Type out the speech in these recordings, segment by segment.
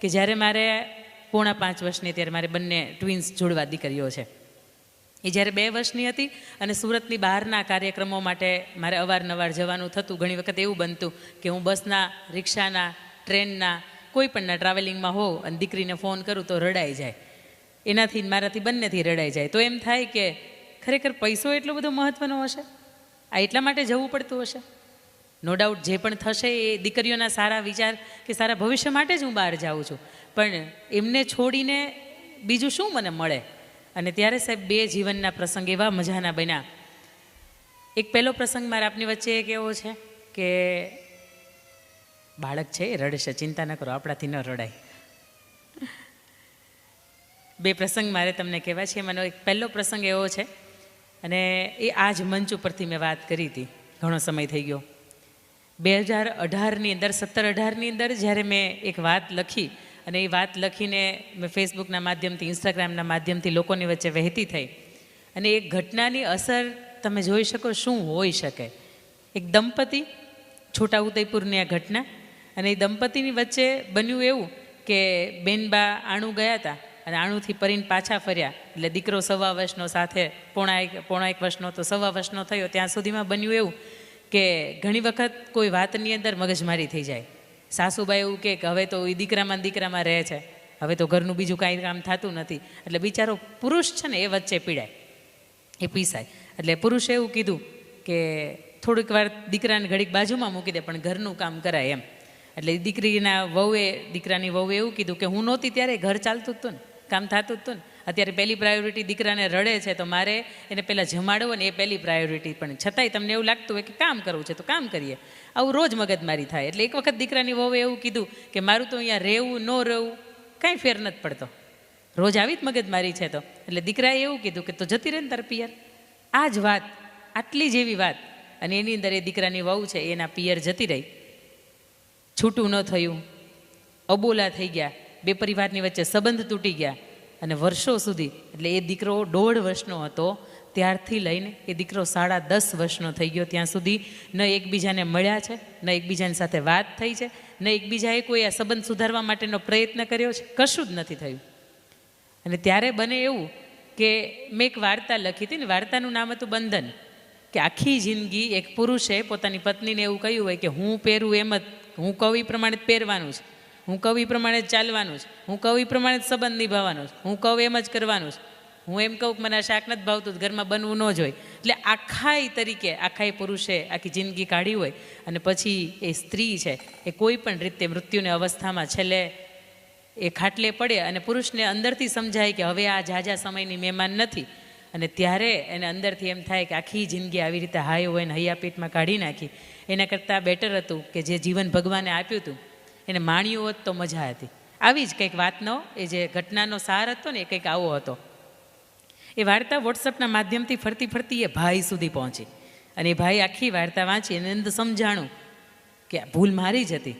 કે જ્યારે મારે 4.5 વર્ષની ત્યારે મારે બંને ટ્વિન્સ જોડવા દીકરીઓ છે. એ જ્યારે 2 વર્ષની હતી અને સુરતની બહારના કાર્યક્રમો માટે મારે અવારનવાર જવાનું થતું. ઘણી વખત એવું બનતું કે હું બસના, રિક્ષાના, ટ્રેનના, કોઈ પણના ટ્રાવેલિંગમાં હોઉં અને દીકરીને ફોન કરું તો રડાઈ જાય. એનાથી મારાથી બંનેથી રડાઈ જાય. તો એમ થાય કે ખરેખર પૈસો એટલો બધો મહત્ત્વનો હશે? આ એટલા માટે જવું પડતું હશે? નો ડાઉટ જે પણ થશે એ દીકરીઓના સારા વિચાર કે સારા ભવિષ્ય માટે જ હું બહાર જાઉં છું, પણ એમને છોડીને બીજું શું મને મળે? અને ત્યારે સાહેબ 2 જીવનના પ્રસંગ એવા મજાના બન્યા. એક પહેલો પ્રસંગ મારા આપની વચ્ચે એક એવો છે કે બાળક છે એ રડશે, ચિંતા ન કરો, આપણાથી ન રડાય. 2 પ્રસંગ મારે તમને કહેવા છે. એમાંનો એક પહેલો પ્રસંગ એવો છે અને એ આ જ મંચ ઉપરથી મેં વાત કરી હતી, ઘણો સમય થઈ ગયો. 2018ની અંદર, 17-18ની અંદર જ્યારે મેં એક વાત લખી અને એ વાત લખીને મેં ફેસબુકના માધ્યમથી, ઇન્સ્ટાગ્રામના માધ્યમથી લોકોની વચ્ચે વહેતી થઈ અને એ ઘટનાની અસર તમે જોઈ શકો શું હોઈ શકે. એક દંપતી, છોટાઉદેપુરની આ ઘટના, અને એ દંપતીની વચ્ચે બન્યું એવું કે બેનબા આણું ગયા હતા અને આણુંથી પરીને પાછા ફર્યા એટલે દીકરો 1.25 વર્ષનો સાથે પોણા એક વર્ષનો તો 1.25 વર્ષનો થયો. ત્યાં સુધીમાં બન્યું એવું કે ઘણી વખત કોઈ વાતની અંદર મગજમારી થઈ જાય. સાસુબાઈ એવું કે હવે તો એ દીકરામાં રહે છે, હવે તો ઘરનું બીજું કાંઈ કામ થતું નથી, એટલે બિચારો પુરુષ છે ને એ વચ્ચે પીડાય, એ પીસાય. એટલે પુરુષે એવું કીધું કે થોડીક વાર દીકરાને ઘડીક બાજુમાં મૂકી દે પણ ઘરનું કામ કરાય એમ. એટલે દીકરાની વહુએ એવું કીધું કે હું નહોતી ત્યારે ઘર ચાલતું જ હતું ને, કામ થતું જ હતું ને. અત્યારે પહેલી પ્રાયોરિટી દીકરાને રડે છે તો મારે એને પહેલાં જમાડવો ને એ પહેલી પ્રાયોરિટી, પણ છતાંય તમને એવું લાગતું હોય કે કામ કરવું છે તો કામ કરીએ. આવું રોજ મગજમારી થાય. એટલે એક વખત દીકરાની વહુએ એવું કીધું કે મારું તો અહીંયા રહેવું ન રહેવું કાંઈ ફેર નથી પડતો, રોજ આવી જ મગજમારી છે. તો એટલે દીકરાએ એવું કીધું કે તો જતી રહે ને તાર પિયર. આ જ વાત, આટલી જ એવી વાત, અને એની અંદર એ દીકરાની વહુ છે એના પિયર જતી રહી. છૂટું ન થયું, અબોલા થઈ ગયા, 2 પરિવારની વચ્ચે સંબંધ તૂટી ગયા અને વર્ષો સુધી, એટલે એ દીકરો 1.5 વર્ષનો હતો ત્યારથી લઈને એ દીકરો 10.5 વર્ષનો થઈ ગયો ત્યાં સુધી ન એકબીજાને મળ્યા છે, ન એકબીજાની સાથે વાત થઈ છે, ન એકબીજાએ કોઈ આ સંબંધ સુધારવા માટેનો પ્રયત્ન કર્યો છે, કશું જ નથી થયું. અને ત્યારે બને એવું કે મેં એક વાર્તા લખી હતી ને, વાર્તાનું નામ હતું બંધન. કે આખી જિંદગી એક પુરુષે પોતાની પત્નીને એવું કહ્યું હોય કે હું પહેરું એમ જ, હું કહું એ પ્રમાણે જ પહેરવાનું છે, હું કહું એ પ્રમાણે જ ચાલવાનું છે, હું કહું એ પ્રમાણે જ સંબંધ નિભાવવાનો છે, હું કહું એમ જ કરવાનું છે, હું એમ કહું કે મને આ શાક નથી ભાવતું ઘરમાં બનવું ન જોઈએ. એટલે આખાય પુરુષે આખી જિંદગી કાઢી હોય અને પછી એ સ્ત્રી છે એ કોઈ પણ રીતે મૃત્યુની અવસ્થામાં છેલ્લે એ ખાટલે પડે અને પુરુષને અંદરથી સમજાય કે હવે આ ઝાઝા સમયની મહેમાન નથી. અને ત્યારે એને અંદરથી એમ થાય કે આખી જિંદગી આવી રીતે હાય હોય ને હૈયાપીઠમાં કાઢી નાખી, એના કરતાં બેટર હતું કે જે જીવન ભગવાને આપ્યું હતું એને માણ્યું હોત તો મજા હતી. આવી જ કંઈક વાતનો એ જે ઘટનાનો સાર હતો ને એ કંઈક આવો હતો. એ વાર્તા વોટ્સઅપના માધ્યમથી ફરતી એ ભાઈ સુધી પહોંચી અને એ ભાઈ આખી વાર્તા વાંચી અને અંદર સમજાણું કે આ ભૂલ મારી જ હતી,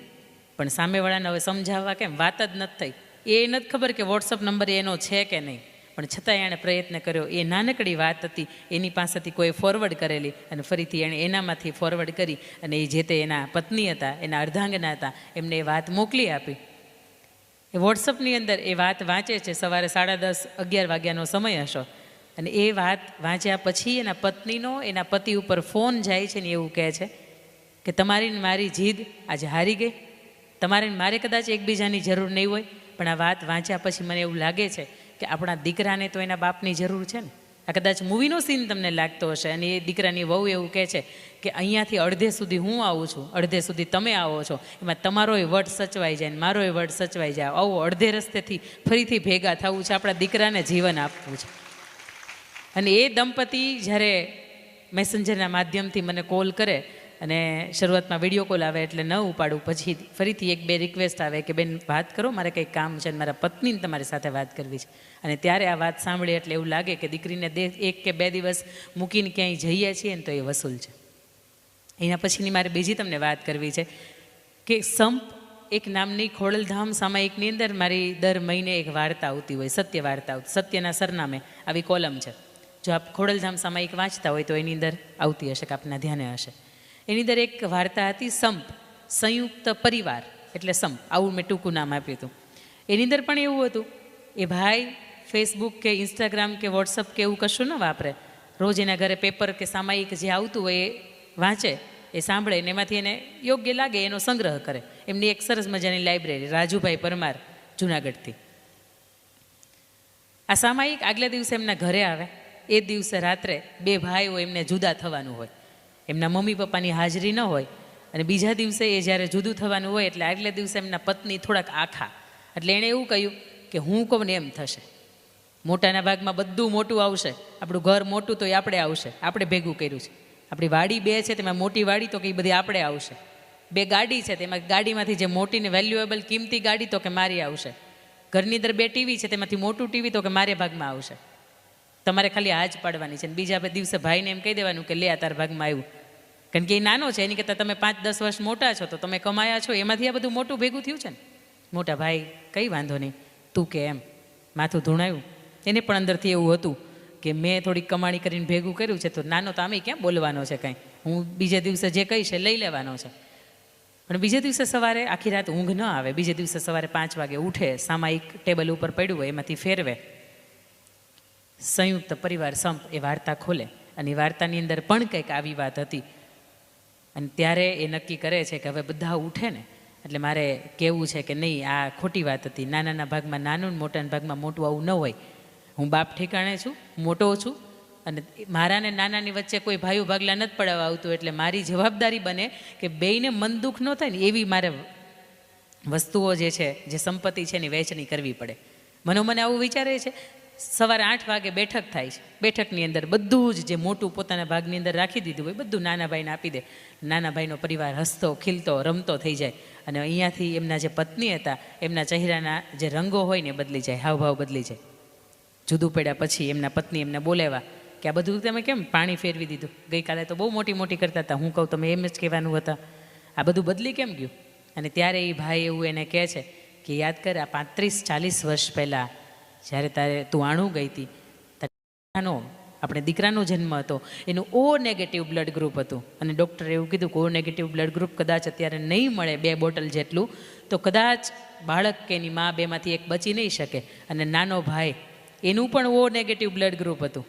પણ સામેવાળાને હવે સમજાવવા કેમ, વાત જ નથી થઈ. એ નથી ખબર કે વોટ્સઅપ નંબર એનો છે કે નહીં, પણ છતાં એણે પ્રયત્ન કર્યો. એ નાનકડી વાત હતી, એની પાસેથી કોઈ ફોરવર્ડ કરેલી અને ફરીથી એણે એનામાંથી ફોરવર્ડ કરી અને એ જે તે એના પત્ની હતા, એના અર્ધાંગના હતા, એમને એ વાત મોકલી આપી. એ વોટ્સઅપની અંદર એ વાત વાંચે છે, સવારે 10:30-11 વાગ્યાનો સમય હશો, અને એ વાત વાંચ્યા પછી એના પત્નીનો એના પતિ ઉપર ફોન જાય છે ને એવું કહે છે કે તમારી મારી જીદ આજે હારી ગઈ, તમારે મારે કદાચ એકબીજાની જરૂર નહીં હોય, પણ આ વાત વાંચ્યા પછી મને એવું લાગે છે કે આપણા દીકરાને તો એના બાપની જરૂર છે ને. આ કદાચ મૂવીનો સીન તમને લાગતો હશે અને એ દીકરાની વહુ એવું કહે છે કે અહીંયાથી અડધે સુધી હું આવું છું, અડધે સુધી તમે આવો છો, એમાં તમારોય વટ સચવાઈ જાય ને મારોય વટ સચવાઈ જાય, આવો અડધે રસ્તેથી ફરીથી ભેગા થવું છે, આપણા દીકરાને જીવન આપવું છે. અને એ દંપતી જ્યારે મેસેન્જરના માધ્યમથી મને કોલ કરે અને શરૂઆતમાં વિડીયો કોલ આવે એટલે ન ઉપાડું, પછી ફરીથી 1-2 રિક્વેસ્ટ આવે કે બેન વાત કરો, મારે કંઈક કામ છે અને મારા પત્નીને તમારી સાથે વાત કરવી છે. અને ત્યારે આ વાત સાંભળી એટલે એવું લાગે કે દીકરીને 1 કે 2 દિવસ મૂકીને ક્યાંય જઈએ છીએ ને તો એ વસૂલ છે. એના પછીની મારે બીજી તમને વાત કરવી છે કે સંપ એક નામની ખોડલધામ સામાયિકની અંદર મારી દર મહિને એક વાર્તા આવતી હોય, સત્ય વાર્તા આવતી, સત્યના સરનામે આવી કોલમ છે. જો આપ ખોડલધામ સામાયિક વાંચતા હોય તો એની અંદર આવતી હશે કે આપના ધ્યાને હશે. એની અંદર એક વાર્તા હતી સંપ, સંયુક્ત પરિવાર એટલે સંપ, આવું મેં ટૂંકું નામ આપ્યું હતું. એની અંદર પણ એવું હતું, એ ભાઈ ફેસબુક કે ઇન્સ્ટાગ્રામ કે વોટ્સઅપ કે એવું કશું ન વાપરે. રોજ એના ઘરે પેપર કે સામાયિક જે આવતું હોય એ વાંચે, એ સાંભળે ને એમાંથી એને યોગ્ય લાગે એનો સંગ્રહ કરે. એમની એક સરસ મજાની લાઇબ્રેરી, રાજુભાઈ પરમાર, જુનાગઢથી. આ સામાયિક આગલા દિવસે એમના ઘરે આવે, એ દિવસે રાત્રે બે ભાઈઓ એમને જુદા થવાનું હોય, એમના મમ્મી પપ્પાની હાજરી ન હોય, અને બીજા દિવસે એ જ્યારે જુદું થવાનું હોય એટલે આગલા દિવસે એમના પત્ની થોડાક આખા, એટલે એણે એવું કહ્યું કે હું કહું ને એમ થશે. મોટાના ભાગમાં બધું મોટું આવશે, આપણું ઘર મોટું તો એ આપણે આવશે, આપણે ભેગું કર્યું છે. આપણી વાડી બે છે તેમાં મોટી વાડી તો કે એ બધી આપણે આવશે. બે ગાડી છે તેમાં ગાડીમાંથી જે મોટી ને વેલ્યુએબલ કિંમતી ગાડી તો કે મારી આવશે. ઘરની અંદર બે ટીવી છે તેમાંથી મોટું ટીવી તો કે મારે ભાગમાં આવશે. તમારે ખાલી હાજ પાડવાની છે. અને બીજા દિવસે ભાઈને એમ કહી દેવાનું કે લે આ તારા ભાગમાં આવ્યું. કારણ કે એ નાનો છે, એની કરતાં તમે 5-10 વર્ષ મોટા છો તો તમે કમાયા છો, એમાંથી આ બધું મોટું ભેગું થયું છે ને. મોટા ભાઈ કંઈ વાંધો નહીં, તું કે એમ માથું ધૂણાયું. એને પણ અંદરથી એવું હતું કે મેં થોડીક કમાણી કરીને ભેગું કર્યું છે, તો નાનો તો આમે ક્યાં બોલવાનો છે કાંઈ, હું બીજા દિવસે જે કહીશ એ લઈ લેવાનો છે. અને બીજા દિવસે સવારે આખી રાત ઊંઘ ન આવે, બીજા દિવસે સવારે 5 વાગે ઉઠે, સામાયિક ટેબલ ઉપર પડ્યું હોય એમાંથી ફેરવે, સંયુક્ત પરિવાર સંપ એ વાર્તા ખોલે, અને એ વાર્તાની અંદર પણ કંઈક આવી વાત હતી. અને ત્યારે એ નક્કી કરે છે કે હવે બધા ઉઠે ને એટલે મારે કહેવું છે કે નહીં, આ ખોટી વાત હતી. નાનાના ભાગમાં નાનું, મોટાના ભાગમાં મોટું આવું ન હોય. હું બાપ ઠેકાણે છું, મોટો છું, અને મારા ને નાનાની વચ્ચે કોઈ ભાઈઓ ભાગલા નથી પડાવવા આવતું, એટલે મારી જવાબદારી બને કે બેયને મન દુઃખ ન થાય ને એવી મારે વસ્તુઓ જે છે, જે સંપત્તિ છે એની વહેંચણી કરવી પડે. મને આવું વિચારે છે. સવારે 8 વાગે બેઠક થાય છે. બેઠકની અંદર બધું જ જે મોટું પોતાના ભાગની અંદર રાખી દીધું હોય બધું નાના ભાઈને આપી દે. નાના ભાઈનો પરિવાર હસતો ખીલતો રમતો થઈ જાય. અને અહીંયાથી એમના જે પત્ની હતા એમના ચહેરાના જે રંગો હોય ને બદલી જાય, હાવભાવ બદલી જાય. જુદું પડ્યા પછી એમના પત્ની એમને બોલાવ્યા કે આ બધું તમે કેમ પાણી ફેરવી દીધું? ગઈકાલે તો બહુ મોટી મોટી કરતા હતા, હું કહું તમે એમ જ કહેવાનું હતા, આ બધું બદલી કેમ ગયું? અને ત્યારે એ ભાઈ એવું એને કહે છે કે યાદ કર, આ 35-40 વર્ષ પહેલાં જ્યારે તું આણું ગઈ હતી, આપણે દીકરાનો જન્મ હતો, એનું ઓ નેગેટિવ બ્લડ ગ્રુપ હતું. અને ડૉક્ટરે એવું કીધું કે ઓ નેગેટિવ બ્લડ ગ્રુપ કદાચ અત્યારે નહીં મળે 2 બોટલ જેટલું, તો કદાચ બાળક કે એની મા બેમાંથી એક બચી નહીં શકે. અને નાનો ભાઈ એનું પણ ઓ નેગેટિવ બ્લડ ગ્રુપ હતું.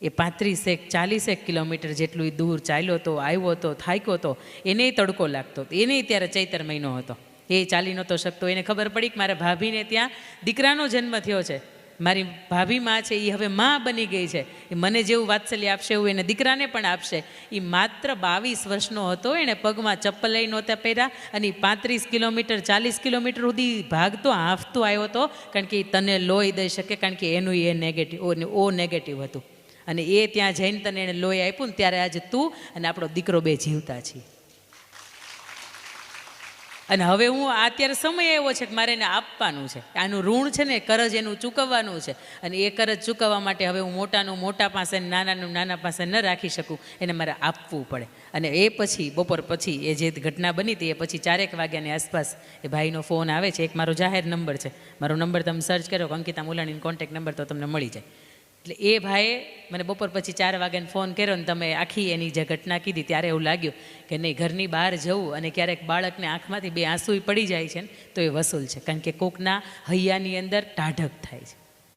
એ 35-40 કિલોમીટર જેટલું દૂર ચાલ્યો હતો, આવ્યો હતો, થાક્યો હતો, એને તડકો લાગતો, એને ત્યારે ચૈતર મહિનો હતો, એ ચાલી નહોતો શકતો. એને ખબર પડી કે મારા ભાભીને ત્યાં દીકરાનો જન્મ થયો છે, મારી ભાભી માં છે એ હવે માં બની ગઈ છે, એ મને જેવું વાત્સલ્ય આપશે એવું એને દીકરાને પણ આપશે. એ માત્ર 22 વર્ષનો હતો, એણે પગમાં ચપ્પલ લઈ નહોતા પહેર્યા, અને 35 કિલોમીટર 40 કિલોમીટર સુધી ભાગતો હાંફતો આવ્યો હતો, કારણ કે એ તને લોહી દઈ શકે, કારણ કે એનું એ નેગેટિવ ઓ નેગેટિવ હતું. અને એ ત્યાં જઈને તને એને લોહી આપ્યું ને ત્યારે આજે તું અને આપણો દીકરો બે જીવતા છીએ. અને હવે હું અત્યારે સમય એવો છે કે મારે એને આપવાનું છે. આનું ઋણ છે ને, કરજ એનું ચૂકવવાનું છે. અને એ કરજ ચૂકવવા માટે હવે હું મોટાનું મોટા પાસે, નાનાનું નાના પાસે ન રાખી શકું, એને મારે આપવું પડે. અને એ પછી બપોર પછી એ જે ઘટના બની હતી એ પછી 4 વાગ્યાની આસપાસ એ ભાઈનો ફોન આવે છે. એક મારો જાહેર નંબર છે, મારો નંબર તમે સર્ચ કરો અંકિતા મુલાણીનો કોન્ટેક્ટ નંબર તો તમને મળી જાય. એટલે એ ભાઈએ મને બપોર પછી 4 વાગ્યાને ફોન કર્યો ને તમે આખી એની જે ઘટના કીધી ત્યારે એવું લાગ્યું કે નહીં, ઘરની બહાર જવું અને ક્યારેક બાળકને આંખમાંથી 2 આંસુ પડી જાય છે ને તો એ વસૂલ છે. કારણ કે કોકના હૈયાની અંદર ટાઢક થાય છે.